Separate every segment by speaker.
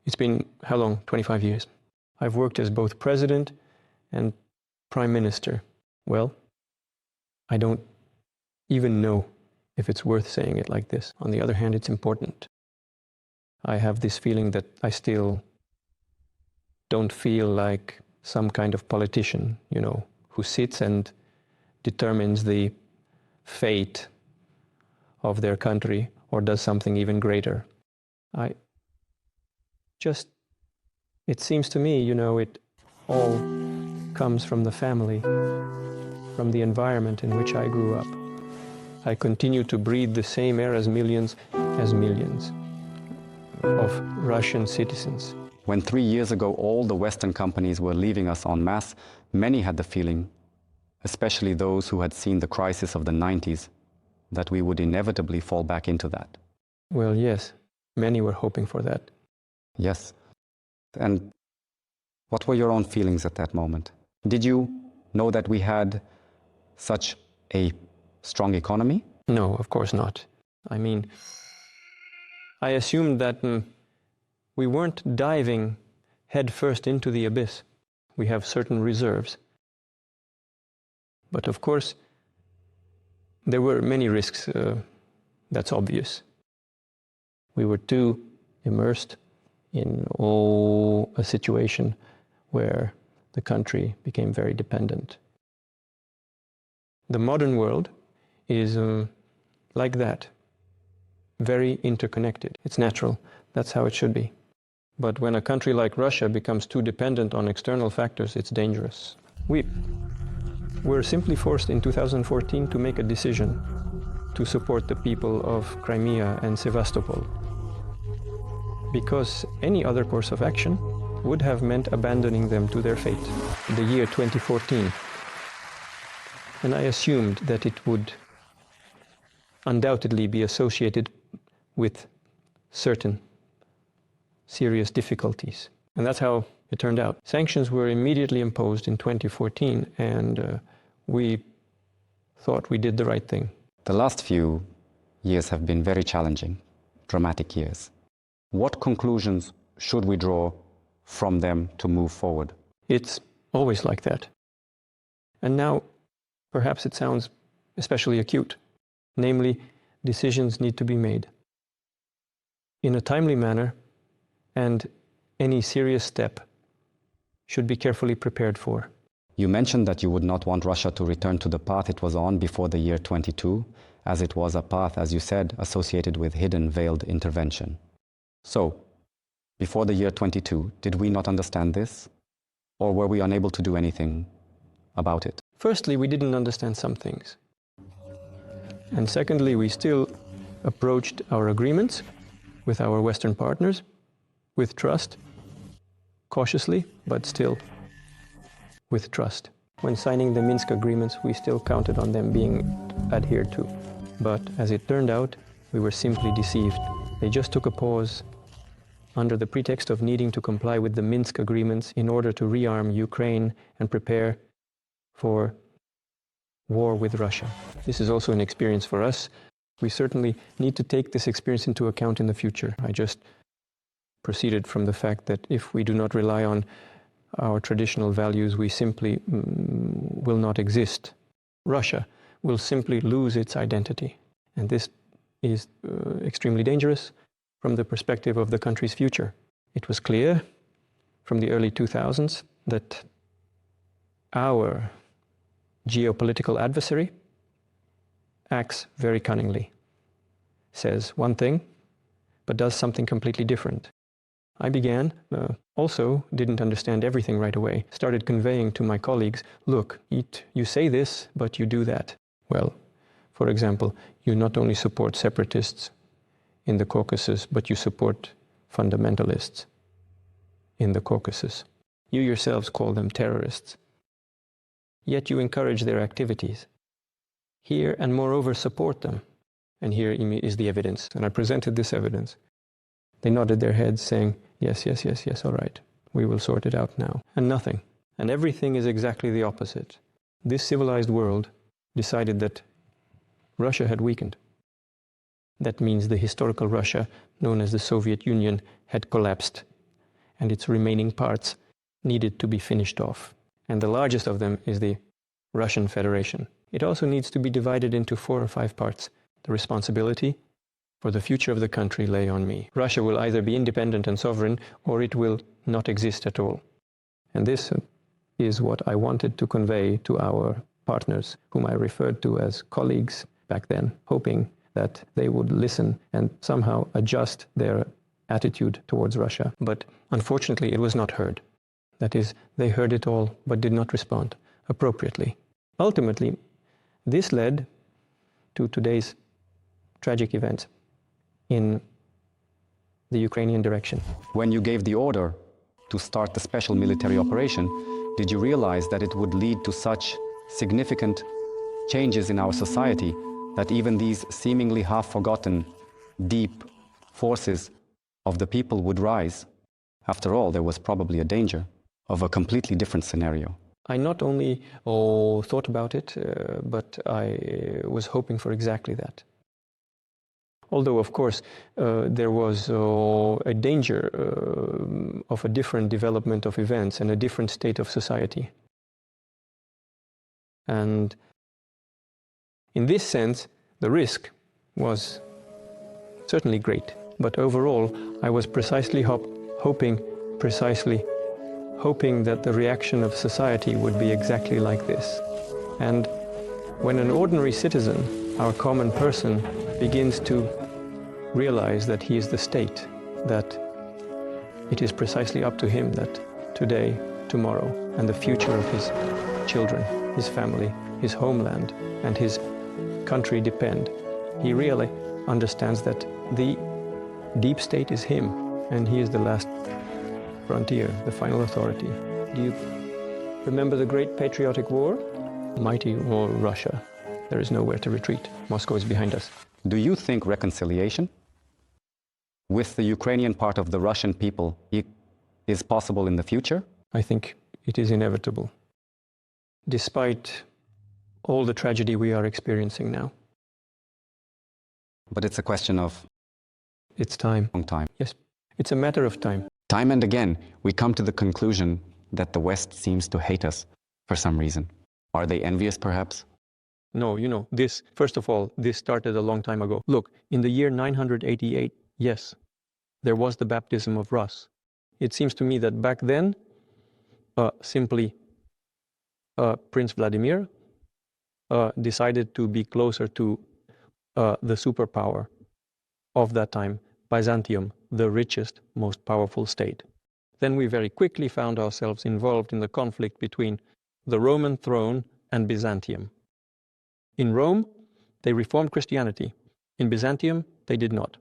Speaker 1: It's been, how long? 25 years. I've worked as both president and prime minister. Well, I don't even know if it's worth saying it like this. On the other hand, it's important. I have this feeling that I still don't feel like some kind of politician, who sits and determines the fate of their country or does something even greater. It seems to me, it all comes from the family, from the environment in which I grew up. I continue to breathe the same air as millions of Russian citizens.
Speaker 2: When 3 years ago all the Western companies were leaving us en masse, many had the feeling, especially those who had seen the crisis of the 90s, that we would inevitably fall back into that.
Speaker 1: Well, yes, many were hoping for that.
Speaker 2: Yes. And what were your own feelings at that moment? Did you know that we had such a strong economy?
Speaker 1: No, of course not. I mean, I assumed that we weren't diving headfirst into the abyss. We have certain reserves. But of course, there were many risks, that's obvious. We were too immersed in a situation where the country became very dependent. The modern world is like that, very interconnected. It's natural, that's how it should be. But when a country like Russia becomes too dependent on external factors, it's dangerous. We were simply forced in 2014 to make a decision to support the people of Crimea and Sevastopol, because any other course of action would have meant abandoning them to their fate. The year 2014. And I assumed that it would undoubtedly be associated with certain serious difficulties. And that's how it turned out. Sanctions were immediately imposed in 2014, and we thought we did the right thing.
Speaker 2: The last few years have been very challenging, dramatic years. What conclusions should we draw from them to move forward?
Speaker 1: It's always like that. And now, perhaps it sounds especially acute. Namely, decisions need to be made in a timely manner, and any serious step should be carefully prepared for.
Speaker 2: You mentioned that you would not want Russia to return to the path it was on before the year 22, as it was a path, as you said, associated with hidden, veiled intervention. So, before the year 22, did we not understand this? Or were we unable to do anything about it?
Speaker 1: Firstly, we didn't understand some things. And secondly, we still approached our agreements with our Western partners with trust, cautiously, but still with trust. When signing the Minsk agreements, we still counted on them being adhered to. But as it turned out, we were simply deceived. They just took a pause under the pretext of needing to comply with the Minsk agreements in order to rearm Ukraine and prepare for war with Russia. This is also an experience for us. We certainly need to take this experience into account in the future. I just proceeded from the fact that if we do not rely on our traditional values, we simply will not exist. Russia will simply lose its identity. And this is extremely dangerous from the perspective of the country's future. It was clear from the early 2000s that our geopolitical adversary acts very cunningly, says one thing, but does something completely different. I also didn't understand everything right away, started conveying to my colleagues, look, you say this, but you do that. Well, for example, you not only support separatists in the Caucasus, but you support fundamentalists in the Caucasus. You yourselves call them terrorists. Yet you encourage their activities here and moreover support them. And here is the evidence. And I presented this evidence. They nodded their heads saying, yes, all right, we will sort it out now. And nothing. And everything is exactly the opposite. This civilized world decided that Russia had weakened. That means the historical Russia, known as the Soviet Union, had collapsed and its remaining parts needed to be finished off. And the largest of them is the Russian Federation. It also needs to be divided into 4 or 5 parts. The responsibility for the future of the country lay on me. Russia will either be independent and sovereign, or it will not exist at all. And this is what I wanted to convey to our partners, whom I referred to as colleagues back then, hoping that they would listen and somehow adjust their attitude towards Russia. But unfortunately, it was not heard. That is, they heard it all, but did not respond appropriately. Ultimately, this led to today's tragic events in the Ukrainian direction.
Speaker 2: When you gave the order to start the special military operation, did you realize that it would lead to such significant changes in our society that even these seemingly half-forgotten, deep forces of the people would rise? After all, there was probably a danger of a completely different scenario.
Speaker 1: I not only thought about it, but I was hoping for exactly that. Although, of course, there was a danger of a different development of events and a different state of society. And in this sense, the risk was certainly great. But overall, I was precisely hoping that the reaction of society would be exactly like this. And when an ordinary citizen, our common person, begins to realize that he is the state, that it is precisely up to him that today, tomorrow, and the future of his children, his family, his homeland, and his country depend, he really understands that the deep state is him, and he is the last frontier, the final authority. Do you remember the Great Patriotic War? Mighty war Russia. There is nowhere to retreat. Moscow is behind us.
Speaker 2: Do you think reconciliation with the Ukrainian part of the Russian people is possible in the future?
Speaker 1: I think it is inevitable, despite all the tragedy we are experiencing now.
Speaker 2: But it's a question of...
Speaker 1: It's time.
Speaker 2: Long time.
Speaker 1: Yes, it's a matter of time.
Speaker 2: Time and again, we come to the conclusion that the West seems to hate us for some reason. Are they envious, perhaps?
Speaker 1: No, this, first of all, this started a long time ago. Look, in the year 988, yes, there was the baptism of Rus. It seems to me that back then, simply Prince Vladimir decided to be closer to the superpower of that time, Byzantium, the richest, most powerful state. Then we very quickly found ourselves involved in the conflict between the Roman throne and Byzantium. In Rome, they reformed Christianity. In Byzantium, they did not.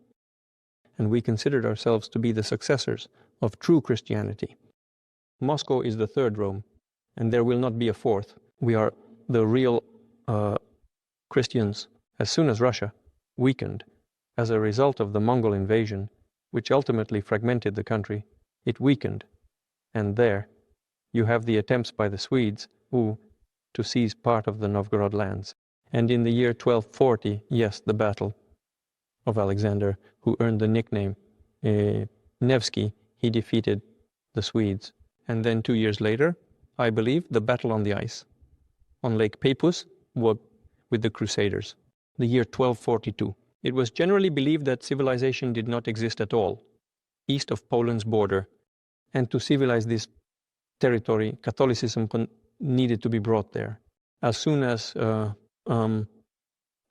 Speaker 1: And we considered ourselves to be the successors of true Christianity. Moscow is the third Rome, and there will not be a fourth. We are the real Christians. As soon as Russia weakened as a result of the Mongol invasion, which ultimately fragmented the country, it weakened. And there you have the attempts by the Swedes to seize part of the Novgorod lands. And in the year 1240, yes, the battle of Alexander, who earned the nickname Nevsky, he defeated the Swedes. And then 2 years later, I believe, the battle on the ice on Lake Peipus with the Crusaders, the year 1242. It was generally believed that civilization did not exist at all east of Poland's border. And to civilize this territory, Catholicism needed to be brought there. As soon as Ivan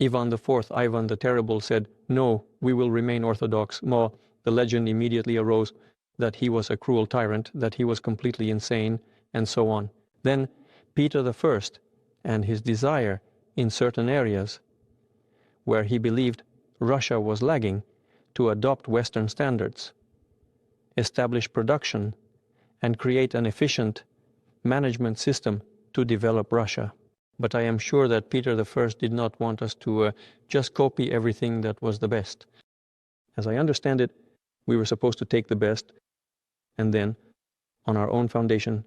Speaker 1: IV, Ivan the Terrible, said, "No, we will remain Orthodox," the legend immediately arose that he was a cruel tyrant, that he was completely insane, and so on. Then Peter I and his desire in certain areas where he believed Russia was lagging to adopt Western standards, establish production, and create an efficient management system to develop Russia. But I am sure that Peter I did not want us to just copy everything that was the best. As I understand it, we were supposed to take the best and then, on our own foundation,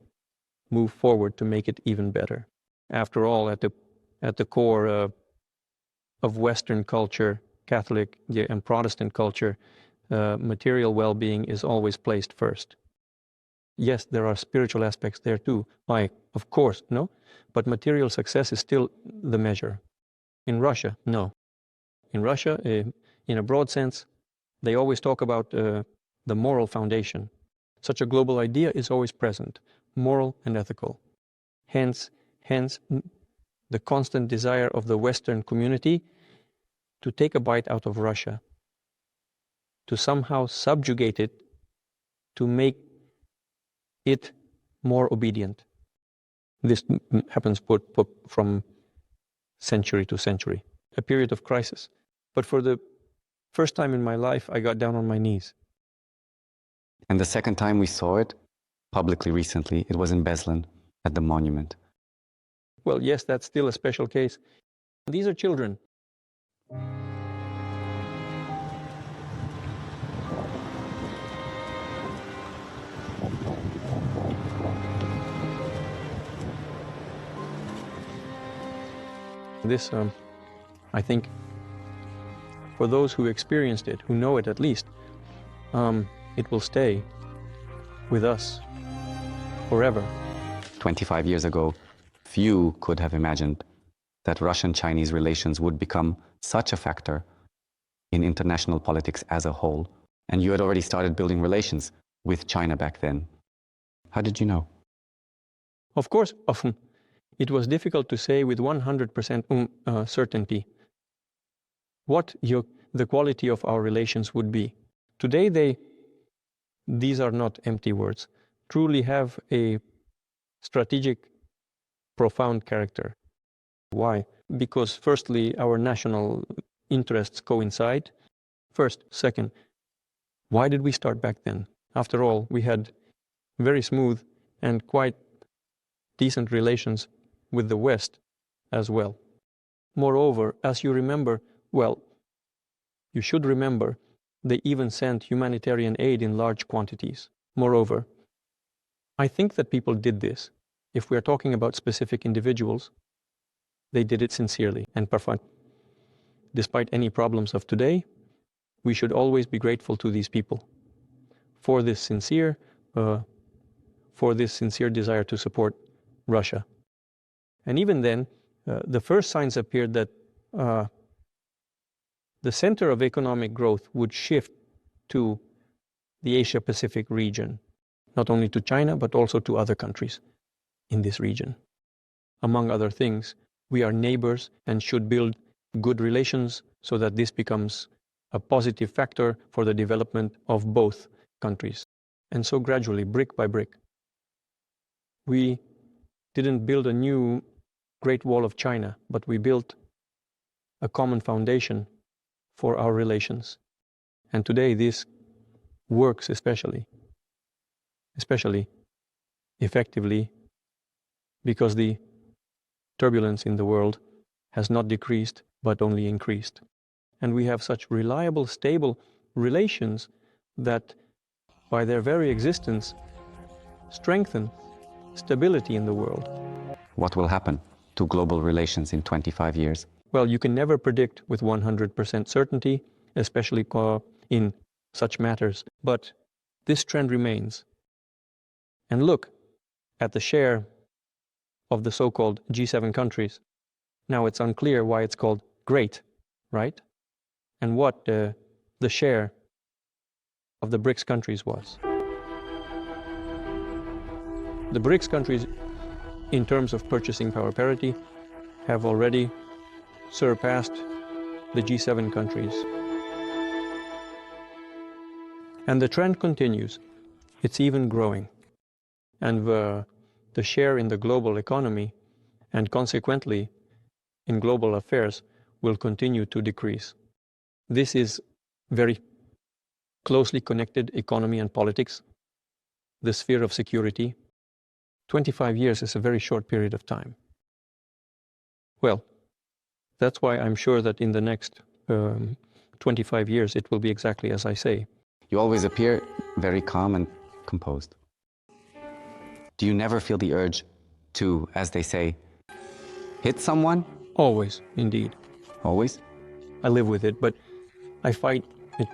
Speaker 1: move forward to make it even better. After all, at the core of Western culture, Catholic and Protestant culture, material well-being is always placed first. Yes, there are spiritual aspects there too. Like, of course, no? But material success is still the measure. In Russia, no. In Russia, in a broad sense, they always talk about the moral foundation. Such a global idea is always present, moral and ethical. Hence, the constant desire of the Western community to take a bite out of Russia, to somehow subjugate it, to make it more obedient. This happens from century to century, a period of crisis. But for the first time in my life, I got down on my knees.
Speaker 2: And the second time we saw it, publicly recently, it was in Beslan, at the monument.
Speaker 1: Well, yes, that's still a special case. These are children. This, I think, for those who experienced it, who know it at least, it will stay with us forever.
Speaker 2: 25 years ago, few could have imagined that Russian-Chinese relations would become such a factor in international politics as a whole. And you had already started building relations with China back then. How did you know?
Speaker 1: Of course, often it was difficult to say with 100% certainty what the quality of our relations would be. Today, these are not empty words, truly have a strategic, profound character. Why? Because firstly, our national interests coincide. First. Second, why did we start back then? After all, we had very smooth and quite decent relations with the West as well. Moreover, as you remember, well, you should remember, they even sent humanitarian aid in large quantities. Moreover, I think that people did this. If we are talking about specific individuals, they did it sincerely and profound. Despite any problems of today, we should always be grateful to these people for this sincere desire to support Russia. And even then, the first signs appeared that the center of economic growth would shift to the Asia-Pacific region, not only to China, but also to other countries in this region. Among other things, we are neighbors and should build good relations so that this becomes a positive factor for the development of both countries. And so gradually, brick by brick, we didn't build a new Great Wall of China, but we built a common foundation for our relations. And today this works especially effectively because the turbulence in the world has not decreased, but only increased. And we have such reliable, stable relations that by their very existence strengthen stability in the world.
Speaker 2: What will happen to global relations in 25 years?
Speaker 1: Well, you can never predict with 100% certainty, especially in such matters, but this trend remains. And look at the share of the so-called G7 countries. Now it's unclear why it's called great, right? And what the share of the BRICS countries was. The BRICS countries, in terms of purchasing power parity, have already surpassed the G7 countries. And the trend continues. It's even growing. And the share in the global economy and consequently in global affairs will continue to decrease. This is very closely connected, economy and politics, the sphere of security. 25 years is a very short period of time. Well, that's why I'm sure that in the next 25 years it will be exactly as I say.
Speaker 2: You always appear very calm and composed. Do you never feel the urge to, as they say, hit someone?
Speaker 1: Always, indeed.
Speaker 2: Always?
Speaker 1: I live with it, but I fight it